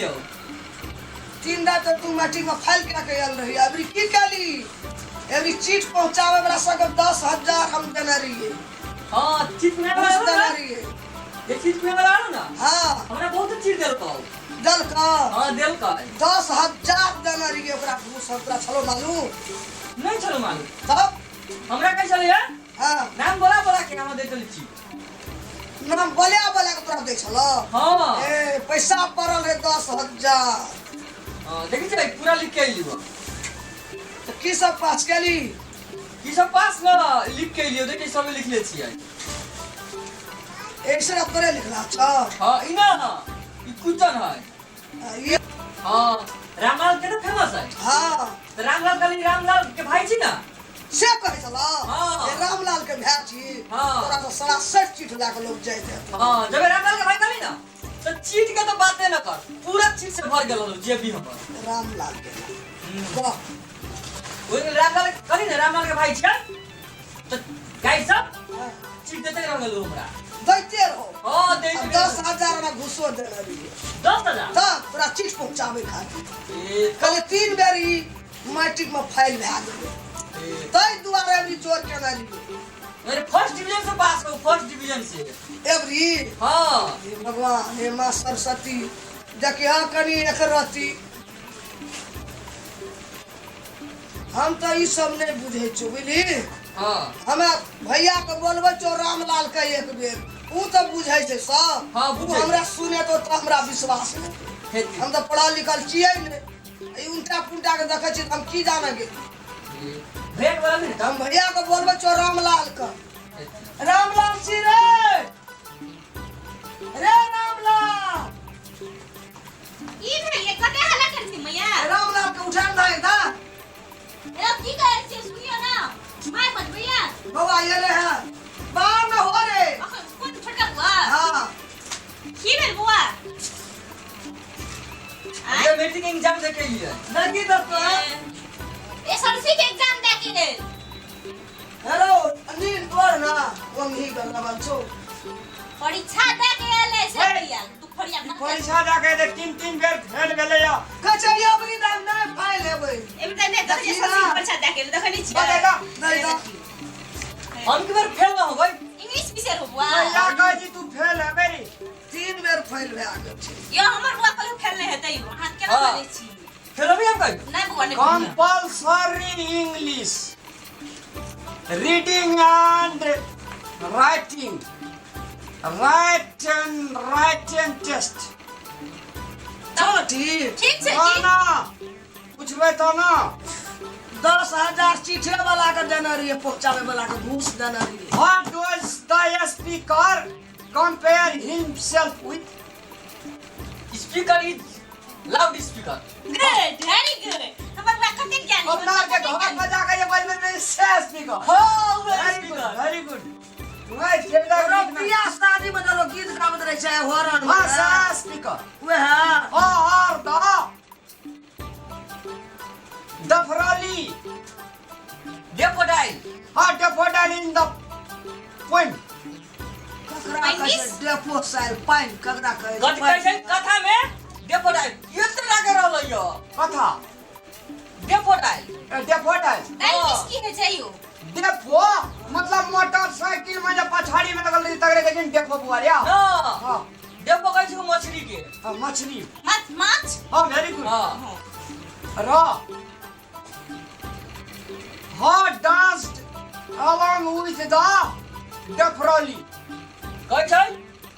लियो 3 दिन तक तू मैट्रिक में फाइल क्या कयल रही अबरी की कली एबरी चीट पहुंचावे वाला सब 10,000 हम देना रहिए। हां चिट में घूस देना रहिए ये चिट में वाला ना हां हमरा बहुत चिट देल का दल का हां देल का 10,000 देना रहिए ओकरा घूस हमरा चलो मालूम नहीं चलो मालूम तब हमरा कैसे चले है हां नाम बोला के हम दे चली चिट नाम बोले के तोरा दे छलो हां ए पैसा पड़ल है 10,000 हां देखि छै पूरा लिख के लियो तो की सब पास केली की सब पास ना लिख के लियो देखि सब लिख ले छियै ऐसे ना तोरे लिखला छ हां इना ई कुचन है ये हां रामलाल के तो फेमस है हां तो रामलाल के भाई छी ना से कहे छला हाँ। ये रामलाल के भाई छी हाँ। तोरा तो 67 चिट ला के लोग जाते हां जब रामलाल के भाई कली ना तो चीट के तो बातें न कर पूरा चीट से भर गेलो जे भी हमर रामलाल के वाह ओइ रामलाल कली ना रामलाल के भाई छै तो गाय सब चीट देते रहलो हमरा दैते रहो हां दे 10,000 में घुसो देना रहिए 10,000 तब तोरा चिट पहुंचावे खातिर ए कल 3 बेरी मैट्रिक में फाइल भए गेलै तै दुआरे अभी जोर के ना रहिए मेरे फर्स्ट डिवीजन से पास हो फर्स्ट डिवीजन से एवरी हां हे भगवान हे मां सरस्वती देखिया कनी एक रहती हम तो ई सब नहीं बुझे छो बुझली हां हमें भैया के बोलबे छो रामलाल के एक बेर ऊ तो बुझे छै सब हाँ, ऊ बुझै छै। हमरा सुने तो हमरा विश्वास नहीं हेती हम तो पढ़ा लिखल छियै ने ई उल्टा पुल्टा के देखे छी हम की जानेंगे भेट वाला नहीं हम भैया के बोलबे छो रामलाल का रामलाल छी रे रामलाल ई भेलिए कते हल्ला करती मैया रामलाल के उठान दे दा ए की कहै छी सुनियो ना माय मत भैया बउआ ये ले है बाहर में हो रे कौन छोटा हुआ हां की भेल बुआ ये मैट्रिक एग्जाम दे के लिए लगी तो एसएससी के एग्जाम दे के है हेलो अनिल तोर ना वंगी गल्ला बचो परीक्षा दे के आले से भैया तू फरिया मत परीक्षा जाके दे 3 बेर फेल गेले या कचरिया बनी दाम ना फाइल लेबै एमे त ने तो एसएससी परीक्षा दे के देखनी छी बतेगा नहीं दा हम के बार फेल ना हो भाई इंग्लिश विषय हो बुआ या कह जी तू फेल है मेरी 3 बेर फाइल भए गेल छै यो हमर बुआ कहियो फेल नहीं हेतै हाथ केना हाँ। करे छी फेल भी हम कहीं नहीं बुआ नहीं compulsory English reading and writing right test चलो ठीक ठीक छै हाँ जी ना पूछबे तो ना 10,000 चिठे वाला के देना रहिए पहुंचावे वाला के घूस देना रहिए What does the speaker compare himself with? Speaker is loud speaker good very good हमर बुआ कते ज्ञानी अपना के घर में जाके ये बात में से स्पीकर हां वेरी गुड वही खेला बियाह शादी में जो लोग गीत गावत रहे छै होरन हाँ से स्पीकर वे है और the froli डेपोडाइल daffodil in the poem. ककरा कहे डेपो साल पाइन ककरा कहे कथि कहै छै कथा में डेपोडाइल ये तो लागे रहल यो कथा डेपोडाइल daffodil इंग्लिश की है चाहिए डेफो मतलब मोटरसाइकिल में जब पछाड़ी में लगल तगड़े के दिन डेफो बुआरिया ना हाँ डेपो कहै छै मछली के हाँ, मछली मत माछ हाँ वेरी गुड हां रा हाँ danced along with the daffodil. कहै छै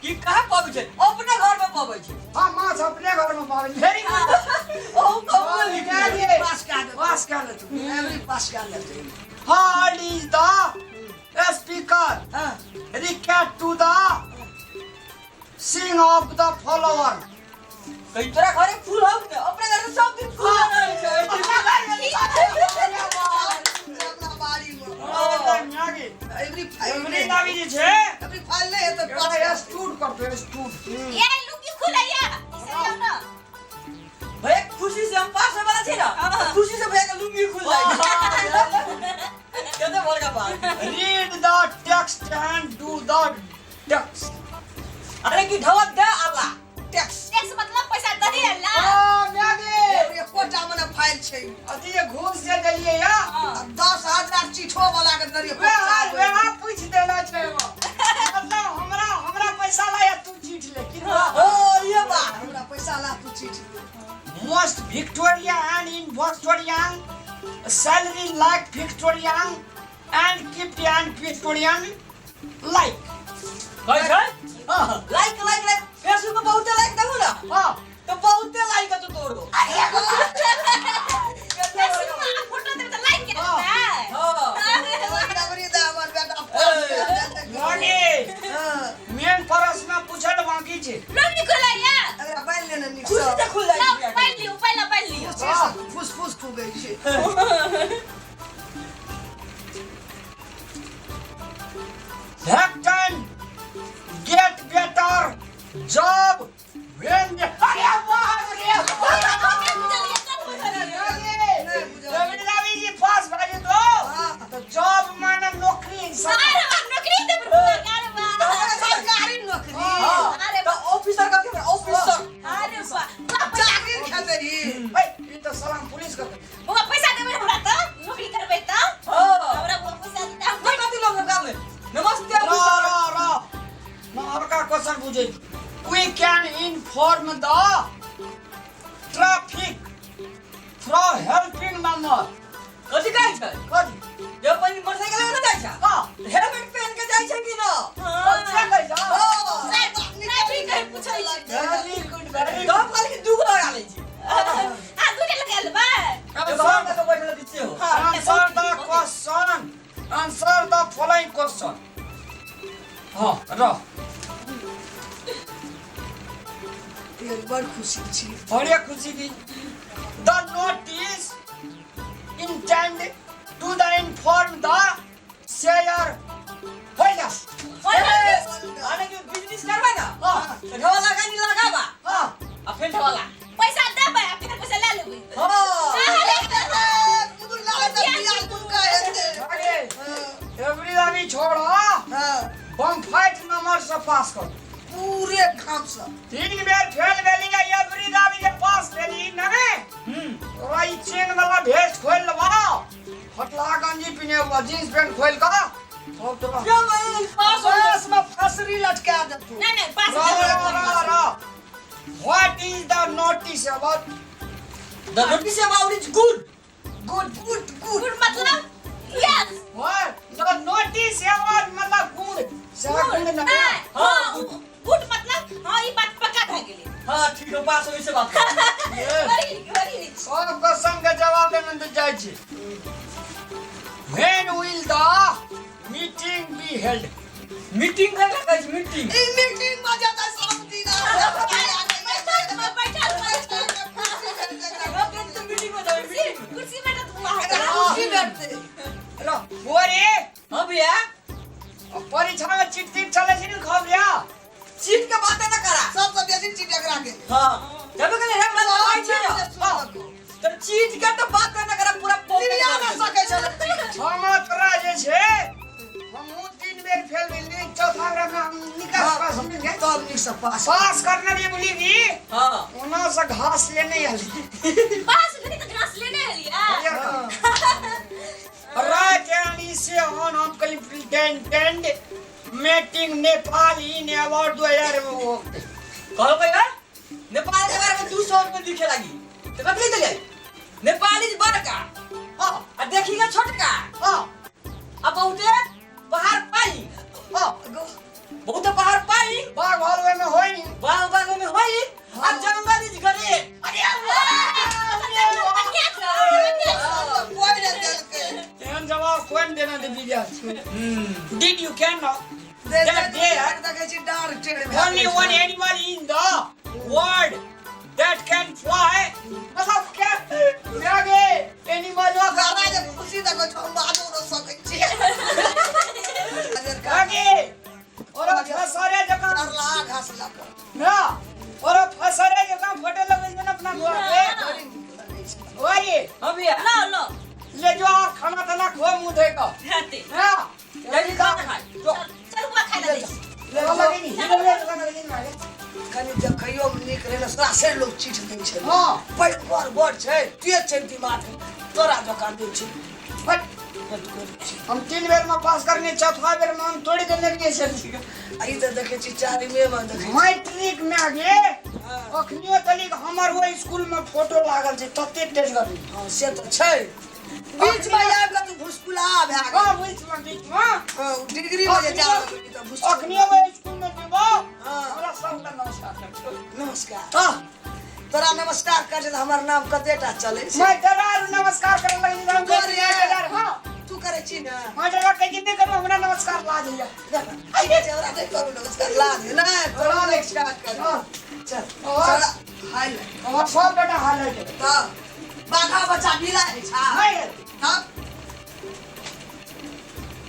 कि कहाँ पाबै छै अपने घर में पाबै छै हाँ माछ अपने घर में पावे वेरी गुड ओ कबूल लिखे पास कर ले तू एवरी पास कर ले तू Hard is the speaker हां recap to the sing of the follower. कई तोरा घरे फूल हो ने अपने घर में सब दिन फूल रहै छै अपना बाड़ी में न्यागी एवरी एवरी दावी जी छे एवरी फाइल ले तो केवल ये स्टूड करते स्टूड ये लुकी खुलैया इसे जाओ ना भैया खुशी से हम पास में वाला छै ना खुशी से भैया का लुंगी खुल जाए कहते बोल का बात read the text and do the text. अरे की ढवत दे आला टैक्स टैक्स मतलब पैसा दे ला अति ये घूस जे देलिए या 10,000 चिठो वाला के दरिया वे पूछ देला छै मतलब हमरा पैसा लाया तू चीट ले कि ओ ये बा हमरा पैसा ला तू चिठ most Victorian and in Victorian salary like Victorian and kept and Victorian like कैसे लाइक फेसबुक में बहुत लाइक दबो ना हां तो बहुत लाइक तो तोड़ दो फोटो दे तो लाइक के हां नगरी दा हमर बेटा लगे मेन प्रश्न पूछल बाकी छै लोग निकल आया अगर बैल लेने खुशी निकल से खुल लाओ जाए पहन लियो पहन लियो फुस खू गई छै that time get better job when the अरे वाह रे रवि जी पास भाई तो जॉब माने नौकरी इंसान अरे वाह नौकरी दे अरे वाह सरकारी नौकरी अरे तो ऑफिसर का क्या ऑफिसर अरे वाह जागीर खातिर भाई ये तो सलाम पुलिस का वो पैसा देबे हमरा त नौकरी करबे त हां हमरा वो पैसा देता बता दिलो काम में नमस्ते रा ऑफिसर रा रा और का क्वेश्चन पूछे we can inform the traffic through helping manner कथि कहै छै कथी ये अपन मोटरसाइकिल में जाय छै हां हेलमेट पहन के जाय छै कि न अच्छा कह जा ट्रैफिक कहीं पूछै छै वेरी गुड वेरी दम काल के दुगो लगा लै छी आ दूटे लगाल बा अब सामने तो बैठल पीछे हो answer the following question हाँ रह ये बड़ खुशी छी बड़ी खुशी की the notice intend to the inform the seller होइला आने के बिजनेस करबा ना हाँ ढवा लगा नहीं लगाबा हाँ आ फिर ढवा ला पैसा देबे फिर पैसा ले लेबे हां तू लाला दिया तू कहे आगे एवरी छोड़ो बम फाइट नंबर से पास कर पूरे काम से 3 बेर फेल भेली एवरी दावी के पास भेली नगे राई चेन वाला भेस खोल लवा फटला गंजी पिने हुआ जींस पैंट खोल का अब तो क्या मैं पास हो बस में फसरी लटका दे तू नहीं पास What is the notice about? The notice about is good. Good good मतलब yes What? The notice about मतलब good. गुड ना हां गुड मतलब हां ये बात पक्का भ गेली हाँ ठीक है पास हो इसे बात बड़ी सब क्वेश्चन का जवाब देने तो जाय छी When will the meeting be held? Meeting करना कैसे मीटिंग इन मीटिंग में जाता सब दिन मीटिंग में जाओ मीटिंग कुर्सी में तो तुम कुर्सी बैठते रो बोरे हाँ भैया परीक्षा में चिट चले छी न खबरिया सीट के बात ना करा सब बेसी चीज एकरा के हाँ जब कल हम ना आई छी ना तो चीज के तो बात ना करा पूरा दुनिया में सके छल हम तोरा जे छे हम 3 बेर फेल भेली चौथा बेर में हम निकास पास हम गए तब नहीं सब पास पास करने भी बोली भी हाँ ओना से घास लेने आली पास लेने तो घास लेने हलिया Right and से on हम कंप्लीटेंट मीटिंग नेपाल इन अवार्ड 2000 में वो कहो भैया नेपाल के बारे में 200 रुपए दिखे लगी तो कथी ले नेपाली बड़का हां आ देखिएगा छोटका हां अब बहुते पहाड़ पाई हां बहुते पहाड़ पाई बाग हॉलवे में होई बाग बागों में होई आ जंगल इज घरे अरे क्या कोई नहीं दिल के एहन जवाब कोन देना दे दीजिए Did you can they that there देखे छी डार टेढ़े only one animal in the world that can fly मतलब क्या आगे एनिमल गाना का जे खुशी तक हम बाजो न सके छी आगे और फसरे जगह करला घास लगा ना और फसरे जगह फोटो लगे न अपना घर पे ओए हाँ भैया लो लो ले जो आप खाना तना खो मुंह देगा खाते हां जल्दी खाना खाए जो चल हुआ खा ले ले लगे नहीं ले दुकान लगे नहीं कनी देखइयो निक रहल सासे लोग चीज दै छै हां पैर बड़ छै तेज छै दिमाग तोरा दुकान दे छी बट हम 3 बेर में पास करने चौथा बेर में हम तोड़ के लगे से आई त देखे छी 4 में देखे मैट्रिक में गे अखनियो तली हमर वो स्कूल में फोटो लागल छै तते तेज गरी हां से त छै बीच में आब के तू भुसकुला भए गेल हां बीच में हां डिग्री में जा त भुसकुला अखनियो वो स्कूल में जेबो हमरा सबके नमस्कार कर नमस्कार तोरा नमस्कार कर त हमर नाम कतेटा चले छै मैं दरार नमस्कार करे लगी हम दरार हां तू करे छी ना मैं दरार के जितने करो हमरा नमस्कार ला दिया आई जे हमरा नहीं करू नमस्कार ला दे ना तोरा नमस्कार कर चल हाय और सब बेटा हाल है त बाघा बच्चा मिला है छा नहीं